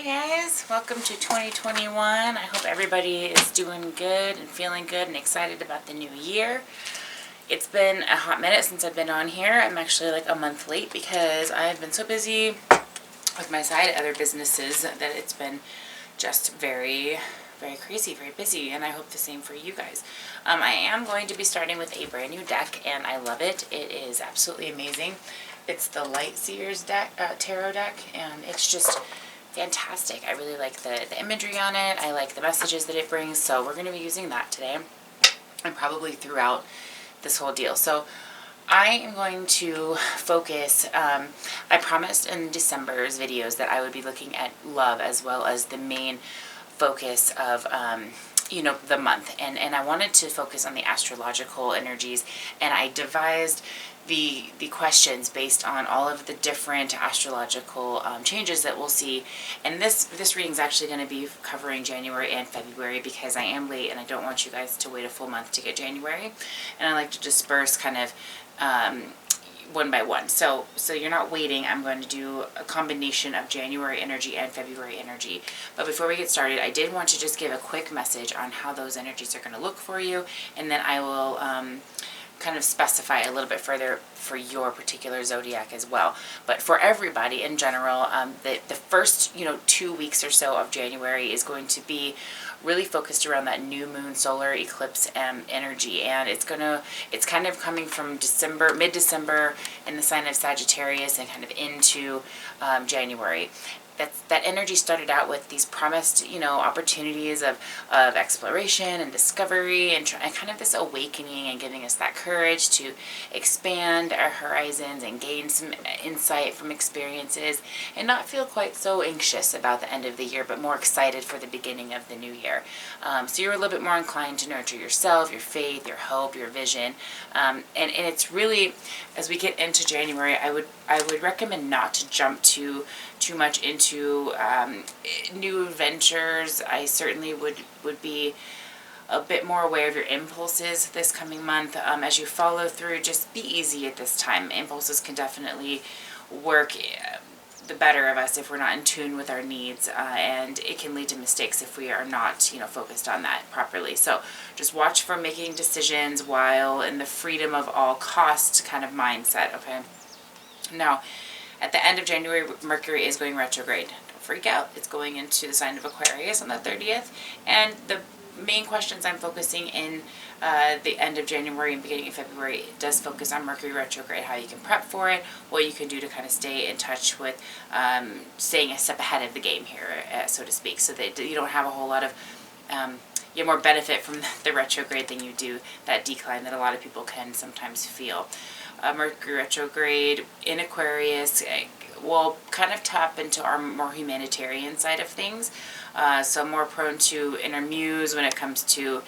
guys, welcome to 2021. I hope everybody is doing good and feeling good and excited about the new year. It's been a hot minute since I've been on here. I'm actually like a month late because I've been so busy with my side other businesses that it's been just very crazy, very busy, and I hope the same for you guys. I am going to be starting with a brand new deck, and I love it. It is absolutely amazing. It's the Light Seers deck, tarot deck, and it's just fantastic. I really like the imagery on it. I like the messages that it brings, so we're going to be using that today and probably throughout this whole deal. So I am going to focus, I promised in December's videos that I would be looking at love as well as the main focus of the month, and I wanted to focus on the astrological energies, and I devised the questions based on all of the different astrological changes that we'll see. And this reading is actually going to be covering January and February because I am late and I don't want you guys to wait a full month to get January, and I like to disperse kind of one by one. So you're not waiting. I'm going to do a combination of January energy and February energy. But before we get started, I did want to just give a quick message on how those energies are going to look for you, and then I will kind of specify a little bit further for your particular zodiac as well. But for everybody in general, the first 2 weeks or so of January is going to be really focused around that new moon solar eclipse energy, and it's kind of coming from mid-December in the sign of Sagittarius and kind of into January. That energy started out with these promised, opportunities of exploration and discovery and kind of this awakening and giving us that courage to expand our horizons and gain some insight from experiences and not feel quite so anxious about the end of the year, but more excited for the beginning of the new year. So you're a little bit more inclined to nurture yourself, your faith, your hope, your vision. And it's really, as we get into January, I would recommend not to jump too much into new adventures. I certainly would be a bit more aware of your impulses this coming month. As you follow through, just be easy at this time. Impulses can definitely work the better of us if we're not in tune with our needs, and it can lead to mistakes if we are not focused on that properly. So just watch for making decisions while in the freedom of all costs kind of mindset. Okay, now at the end of January, Mercury is going retrograde. Don't freak out. It's going into the sign of Aquarius on the 30th. And the main questions I'm focusing in the end of January and beginning of February does focus on Mercury retrograde, how you can prep for it, what you can do to kind of stay in touch with staying a step ahead of the game here, so to speak, so that you don't have a whole lot of you have more benefit from the retrograde than you do that decline that a lot of people can sometimes feel. Mercury retrograde in Aquarius will kind of tap into our more humanitarian side of things. So more prone to inner muse when it comes to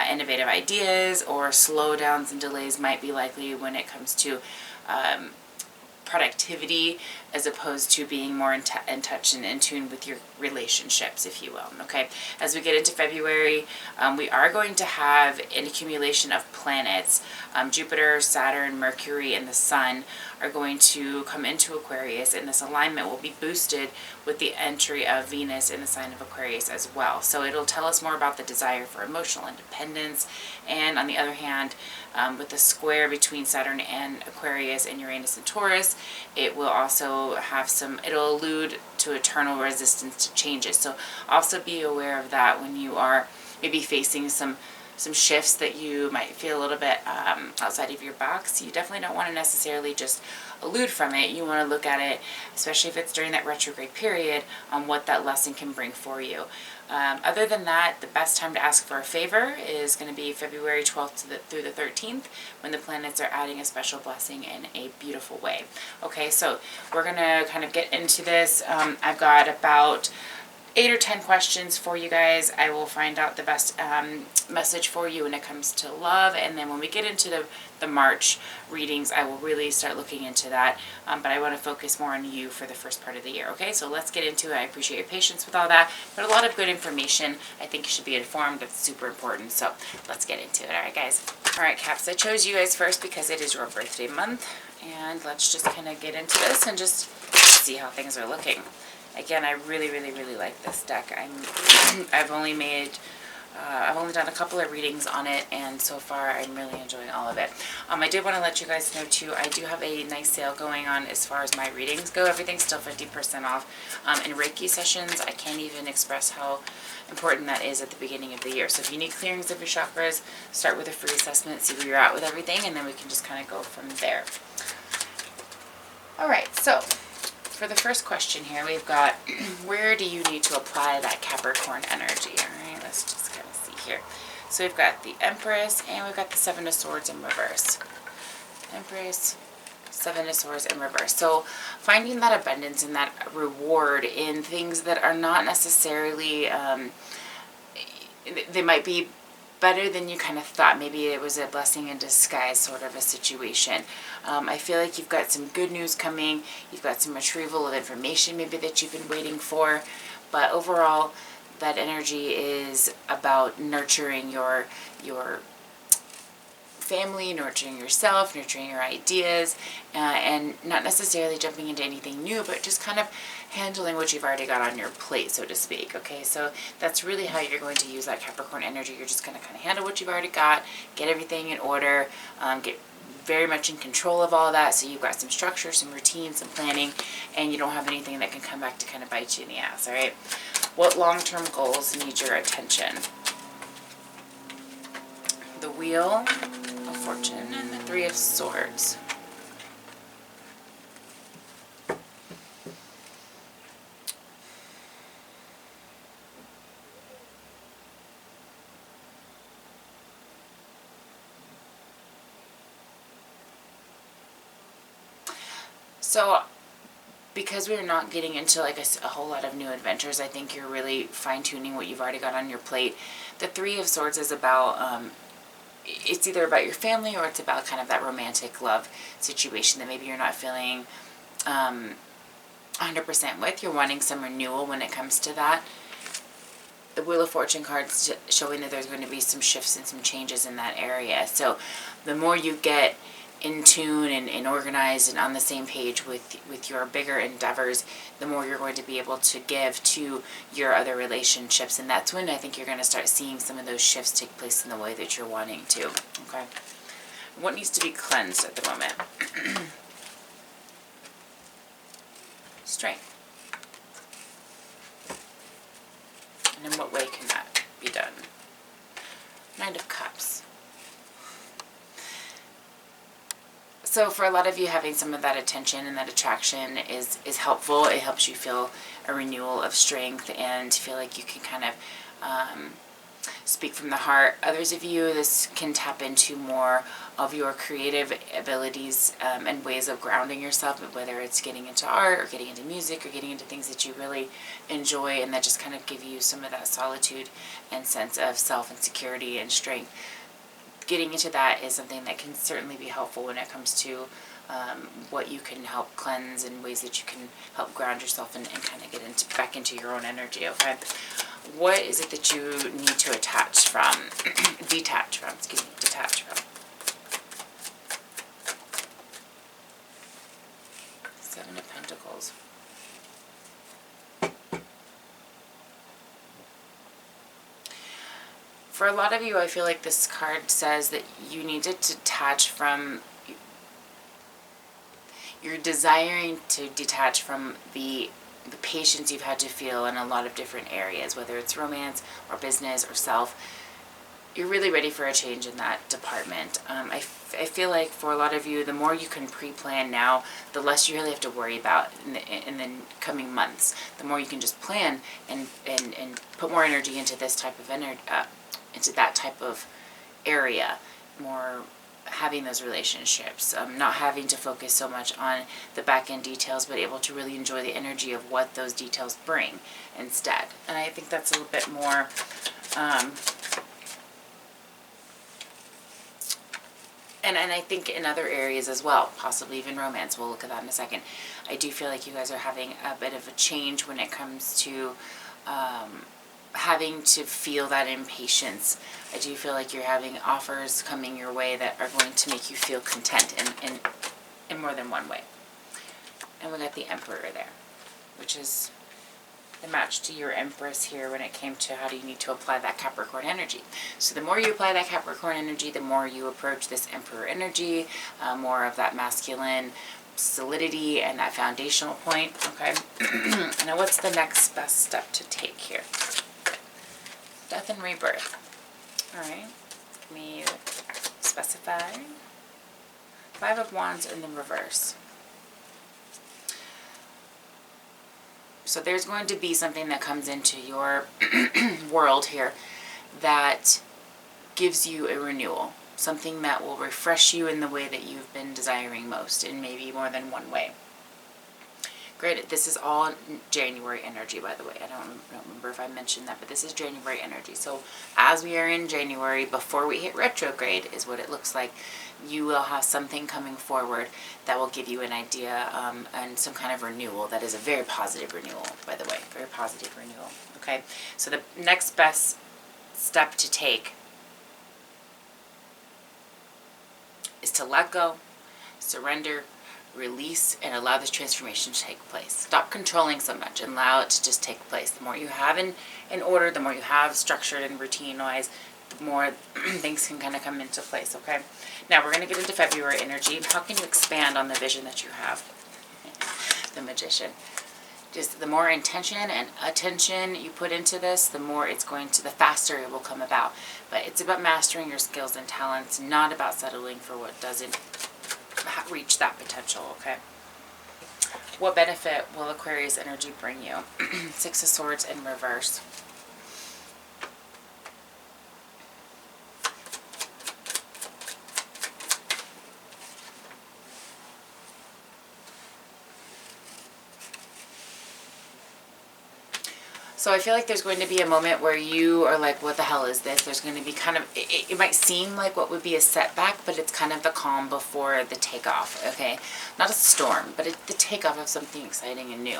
innovative ideas, or slowdowns and delays might be likely when it comes to productivity, as opposed to being more in touch and in tune with your relationships, if you will. Okay, as we get into February, we are going to have an accumulation of planets. Jupiter, Saturn, Mercury, and the Sun are going to come into Aquarius, and this alignment will be boosted with the entry of Venus in the sign of Aquarius as well. So it'll tell us more about the desire for emotional independence, and on the other hand, with the square between Saturn and Aquarius and Uranus and Taurus, it will also have it'll allude to eternal resistance to changes. So also be aware of that when you are maybe facing some shifts that you might feel a little bit outside of your box. You definitely don't want to necessarily just allude from it. You want to look at it, especially if it's during that retrograde period, on what that lesson can bring for you. Other than that, the best time to ask for a favor is going to be February 12th through the 13th, when the planets are adding a special blessing in a beautiful way. Okay, so we're going to kind of get into this. I've got about 8 or 10 questions for you guys. I will find out the best message for you when it comes to love, and then when we get into the March readings, I will really start looking into that, but I want to focus more on you for the first part of the year. Okay, so let's get into it. I appreciate your patience with all that, but a lot of good information. I think you should be informed. That's super important, so let's get into it. All right, guys. All right, Caps, I chose you guys first because it is your birthday month, and let's just kind of get into this and just see how things are looking. Again, I really, really, really like this deck. I've only done a couple of readings on it, and so far I'm really enjoying all of it. I did want to let you guys know too, I do have a nice sale going on as far as my readings go. Everything's still 50% off. In Reiki sessions, I can't even express how important that is at the beginning of the year. So if you need clearings of your chakras, start with a free assessment, see where you're at with everything, and then we can just kind of go from there. All right, so for the first question here, we've got, where do you need to apply that Capricorn energy? All right, let's just kind of see here. So we've got the Empress, and we've got the Seven of Swords in reverse. Empress, Seven of Swords in reverse. So finding that abundance and that reward in things that are not necessarily, they might be better than you kind of thought. Maybe it was a blessing in disguise sort of a situation. I feel like you've got some good news coming. You've got some retrieval of information maybe that you've been waiting for. But overall, that energy is about nurturing your family, nurturing yourself, nurturing your ideas, and not necessarily jumping into anything new, but just kind of handling what you've already got on your plate, so to speak. Okay, so that's really how you're going to use that Capricorn energy. You're just going to kind of handle what you've already got, get everything in order, get very much in control of all of that, so you've got some structure, some routine, some planning, and you don't have anything that can come back to kind of bite you in the ass. All right, what long-term goals need your attention? The Wheel of Fortune and the Three of Swords. So because we're not getting into like a whole lot of new adventures, I think you're really fine-tuning what you've already got on your plate. The Three of Swords is about, it's either about your family or it's about kind of that romantic love situation that maybe you're not feeling 100% with. You're wanting some renewal when it comes to that. The Wheel of Fortune card's showing that there's going to be some shifts and some changes in that area. So the more you get in tune and organized and on the same page with your bigger endeavors, the more you're going to be able to give to your other relationships. And that's when I think you're going to start seeing some of those shifts take place in the way that you're wanting to. Okay. What needs to be cleansed at the moment? Strength. And in what way can that be done? Knight of Cups. So for a lot of you, having some of that attention and that attraction is helpful. It helps you feel a renewal of strength and feel like you can kind of speak from the heart. Others of you, this can tap into more of your creative abilities and ways of grounding yourself, whether it's getting into art or getting into music or getting into things that you really enjoy and that just kind of give you some of that solitude and sense of self and security and strength. Getting into that is something that can certainly be helpful when it comes to what you can help cleanse and ways that you can help ground yourself and kind of get back into your own energy, okay? What is it that you need to detach from? Detach from. Seven of Pentacles. For a lot of you, I feel like this card says that you need to detach from, you're desiring to detach from the patience you've had to feel in a lot of different areas, whether it's romance or business or self. You're really ready for a change in that department. I feel like for a lot of you, the more you can pre-plan now, the less you really have to worry about in the coming months. The more you can just plan and put more energy into this type of into that type of area, more having those relationships, not having to focus so much on the back end details, but able to really enjoy the energy of what those details bring instead. And I think that's a little bit more and I think in other areas as well, possibly even romance, we'll look at that in a second. I do feel like you guys are having a bit of a change when it comes to having to feel that impatience. I do feel like you're having offers coming your way that are going to make you feel content in more than one way. And we got the Emperor there, which is the match to your Empress here when it came to how do you need to apply that Capricorn energy. So the more you apply that Capricorn energy, the more you approach this Emperor energy, more of that masculine solidity and that foundational point, okay? Now what's the next best step to take here? Death and rebirth. All right, let me specify. Five of Wands in the reverse. So there's going to be something that comes into your world here that gives you a renewal. Something that will refresh you in the way that you've been desiring most, in maybe more than one way. Great, this is all January energy, by the way. I don't remember if I mentioned that, but this is January energy. So as we are in January, before we hit retrograde, is what it looks like. You will have something coming forward that will give you an idea and some kind of renewal that is a very positive renewal, by the way. Very positive renewal, okay? So the next best step to take is to let go, surrender, release, and allow this transformation to take place. Stop controlling so much and allow it to just take place. The more you have in order, the more you have structured and routine-wise, the more things can kind of come into place, okay? Now we're going to get into February energy. How can you expand on the vision that you have? The Magician. Just the more intention and attention you put into this, the more it's going to, the faster it will come about. But it's about mastering your skills and talents, not about settling for what doesn't reach that potential, okay? What benefit will Aquarius energy bring you? Six of Swords in reverse. So I feel like there's going to be a moment where you are like, what the hell is this? There's going to be kind of, it might seem like what would be a setback, but it's kind of the calm before the takeoff, okay? Not a storm, but the takeoff of something exciting and new.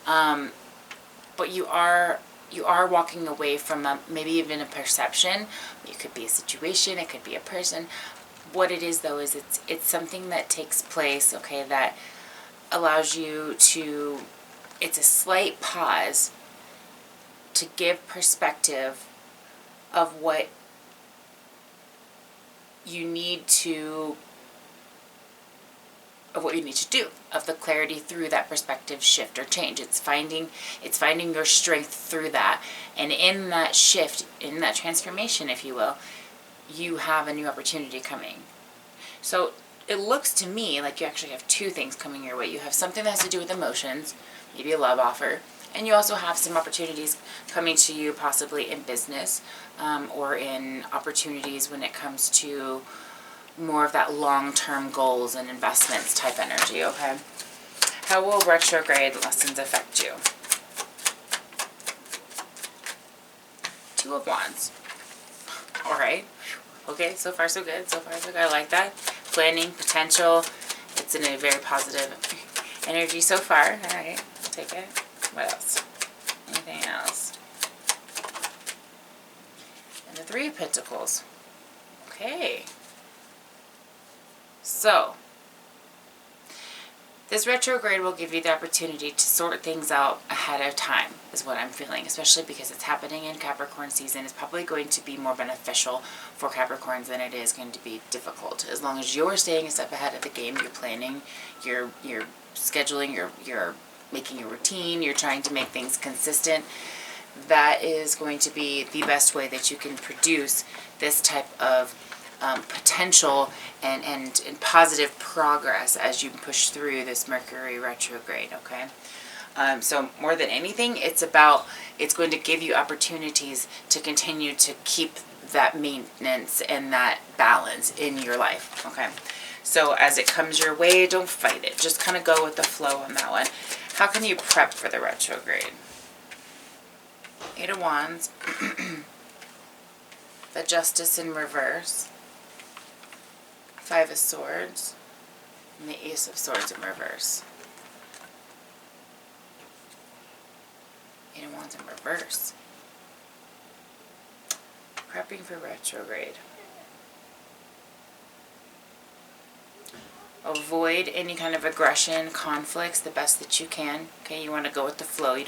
But you are walking away from maybe even a perception. It could be a situation, it could be a person. What it is though is it's something that takes place, okay, that allows you to, it's a slight pause to give perspective of what you need to do, of the clarity through that perspective shift or change. It's finding your strength through that. And in that shift, in that transformation, if you will, you have a new opportunity coming. So it looks to me like you actually have two things coming your way. You have something that has to do with emotions, maybe a love offer, and you also have some opportunities coming to you possibly in business or in opportunities when it comes to more of that long-term goals and investments type energy, okay? How will retrograde lessons affect you? Two of Wands. All right. Okay, so far so good. So far so good. I like that. Planning, potential. It's in a very positive energy so far. All right, take it. What else? Anything else? And the Three of Pentacles. Okay. So, this retrograde will give you the opportunity to sort things out ahead of time, is what I'm feeling, especially because it's happening in Capricorn season. It's probably going to be more beneficial for Capricorns than it is going to be difficult. As long as you're staying a step ahead of the game, you're planning, you're scheduling, you're making a routine, you're trying to make things consistent, that is going to be the best way that you can produce this type of potential and positive progress as you push through this Mercury retrograde, okay? So more than anything, it's going to give you opportunities to continue to keep that maintenance and that balance in your life, okay? So as it comes your way, don't fight it. Just kind of go with the flow on that one. How can you prep for the retrograde? Eight of Wands. The Justice in reverse. Five of Swords. And the Ace of Swords in reverse. Eight of Wands in reverse. Prepping for retrograde. Avoid any kind of aggression, conflicts the best that you can. Okay, you want to go with the flow. You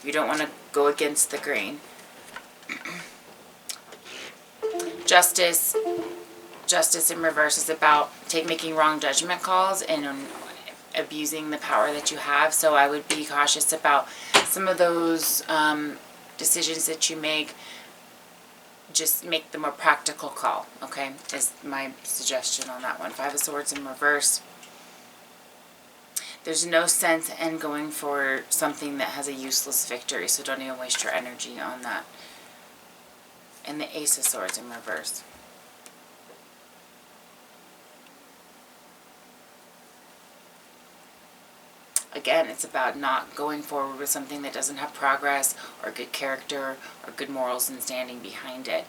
You don't want to go against the grain. Justice in reverse is about making wrong judgment calls and abusing the power that you have. So I would be cautious about some of those decisions that you make. Just make the more practical call, okay, is my suggestion on that one. Five of Swords in reverse. There's no sense in going for something that has a useless victory, so don't even waste your energy on that. And the Ace of Swords in reverse. Again, it's about not going forward with something that doesn't have progress or good character or good morals and standing behind it.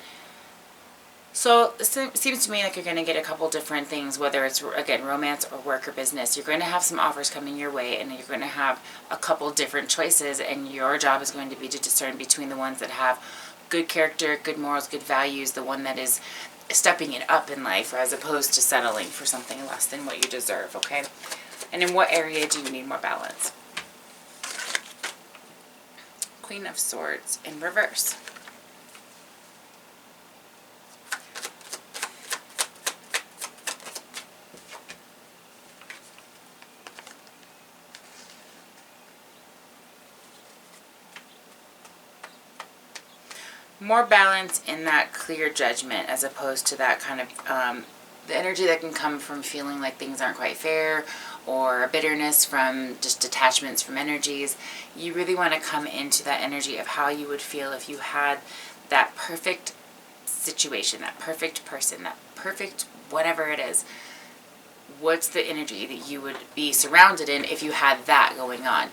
So it seems to me like you're going to get a couple different things, whether it's, again, romance or work or business. You're going to have some offers coming your way, and you're going to have a couple different choices, and your job is going to be to discern between the ones that have good character, good morals, good values, the one that is stepping it up in life, as opposed to settling for something less than what you deserve, okay? And in what area do you need more balance? Queen of Swords in reverse. More balance in that clear judgment, as opposed to that kind of the energy that can come from feeling like things aren't quite fair, or bitterness from just detachments from energies. You really want to come into that energy of how you would feel if you had that perfect situation, that perfect person, that perfect whatever it is. What's the energy that you would be surrounded in if you had that going on?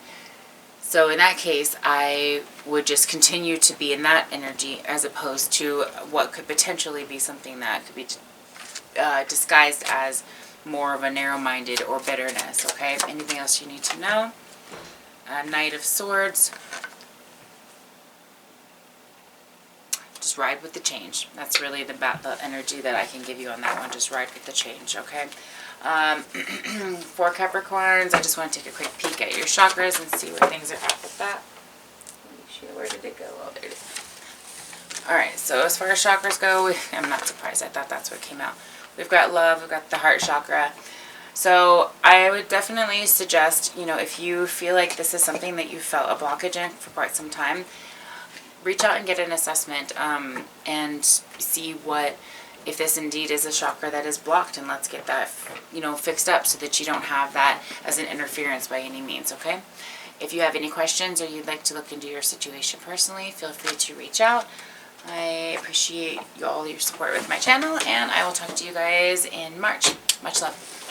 So in that case, I would just continue to be in that energy, as opposed to what could potentially be something that could be disguised as more of a narrow-minded or bitterness, okay? Anything else you need to know? Knight of Swords. Just ride with the change. That's really the energy that I can give you on that one. Just ride with the change, okay? For Capricorns, I just want to take a quick peek at your chakras and see where things are at with that. Where did it go? Oh, there it is. Alright, so as far as chakras go, I'm not surprised. I thought that's what came out. We've got love, we've got the heart chakra. So I would definitely suggest, if you feel like this is something that you felt a blockage in for quite some time, reach out and get an assessment and see if this indeed is a chakra that is blocked, and let's get that, fixed up so that you don't have that as an interference by any means, okay? If you have any questions or you'd like to look into your situation personally, feel free to reach out. I appreciate all your support with my channel, and I will talk to you guys in March. Much love.